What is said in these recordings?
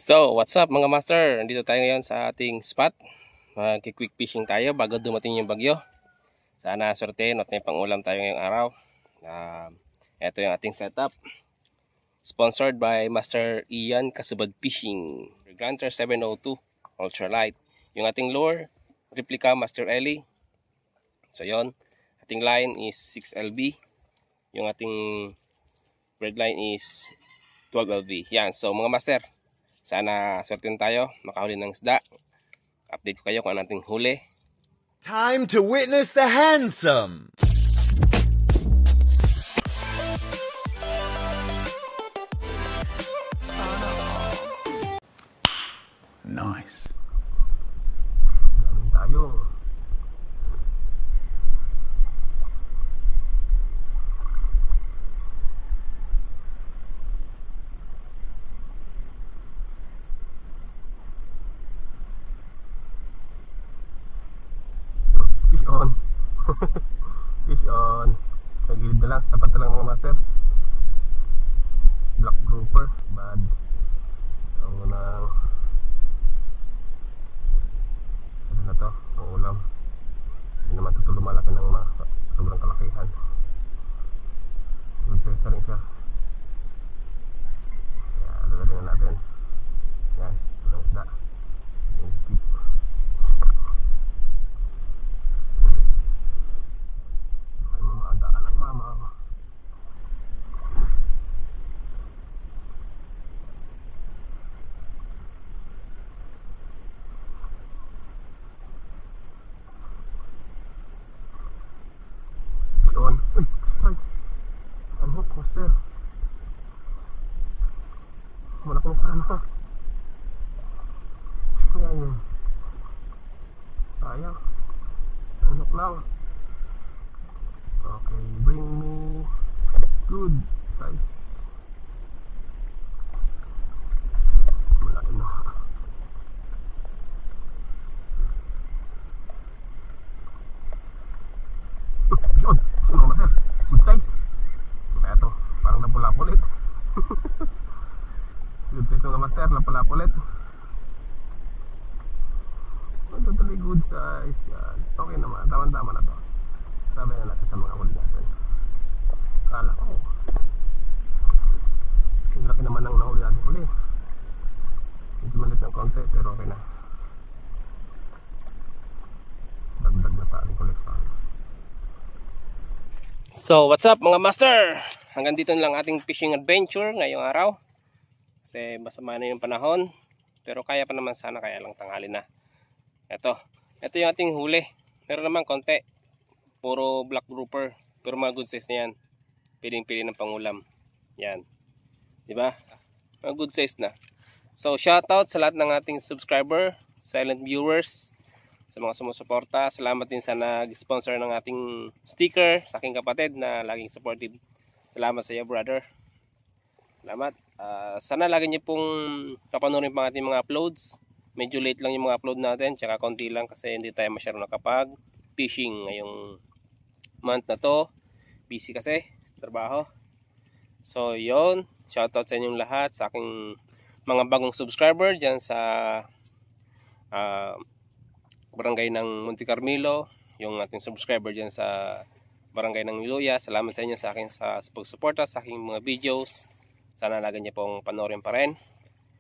So, what's up mga master? Nandito tayo ngayon sa ating spot. Mag-quick fishing tayo bago dumating yung bagyo. Sana sortein at may pangulam tayo ngayong araw. Ito yung ating setup. Sponsored by Master Ian Kasubad Fishing. Granter 702 Ultralight. Yung ating lure, replica Master Ellie. So yon, ating line is 6LB. Yung ating bread line is 12LB. Yan, so mga master, sana swertin tayo, makahuli ng isda. Update ko kayo kung ano ating huli. Time to witness the handsome! Nice. Tayo. Fish on. Fish on. Sa gilid na lang, tapat na lang mga master. Black grouper, bad. Ang unang ano na to, ang ulam. Hindi naman ito lumalaki ng sobrang kalakihan. Mag-testa rin siya. Yan, lagaling natin. Yan, ang isda. Yung tip. Ay, mamadaan ang mama ako. Doon. Uy, ay. Ang hook, master. Malaki na sa ano. Kaya yun. Sayang. Ang hook lang. Okay, bring me good size. Malaki na. Yun, sino master? Good size. Ito, parang napula-pulit. Good size mga master, napula-pulit. Totally good size. Yan. Okay naman, tama-tama na to. Sabi na natin sa mga huli natin. Kala ko yung laki naman ng nahuli natin huli. Medyo malit ng konti pero okay na. Dagdag na sa ating koleksyon. So what's up mga master? Hanggang dito na lang ating fishing adventure ngayong araw. Kasi masama na yung panahon. Pero kaya pa naman sana, kaya lang tanghali na. Ito yung ating huli. Pero naman konti. Puro black grouper. Pero mga good size na yan. Piling-pili ng pangulam. Yan. Diba? Mga good size na. So shoutout sa lahat ng ating subscriber, silent viewers, sa mga sumusuporta. Salamat din sa nag-sponsor ng ating sticker sa aking kapatid na laging supportive. Salamat sa iyo brother. Salamat. Sana lagi niyo pong kapanoorin pang ating mga uploads. Medyo late lang yung mga upload natin. Tsaka konti lang kasi hindi tayo masyadong nakapag-fishing ngayong month na to. Busy kasi trabaho. So yon, shoutout sa inyong lahat, sa aking mga bagong subscriber dyan sa barangay ng Monte Carmelo, yung ating subscriber dyan sa barangay ng Niloya. Salamat sa inyo sa akin sa pagsuporta sa aking mga videos. Sana lagi niyo pong panoorin pa rin.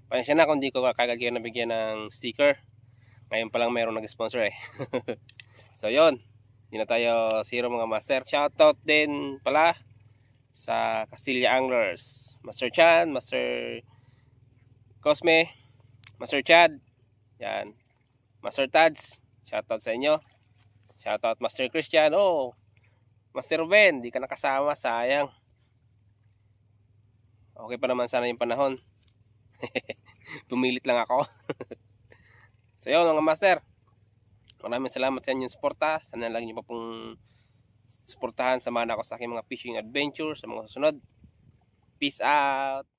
Pasensya na kung di ko kagagyan na bigyan ng sticker. Ngayon pa lang mayroong nag-sponsor eh. So yon, hindi na tayo zero mga master. Shoutout din pala sa Castilla Anglers, Master Chan, Master Cosme, Master Chad, yan, Master Tads, shoutout sa inyo. Shoutout Master Christian. Oh, Master Ruben, di ka nakasama, sayang. Okay pa naman sana yung panahon. Pumilit lang ako. So yun mga master, maraming salamat sa inyong suporta. Sana lang nyo pa pong suportahan. Samahan ako sa aking mga fishing adventure sa mga susunod. Peace out.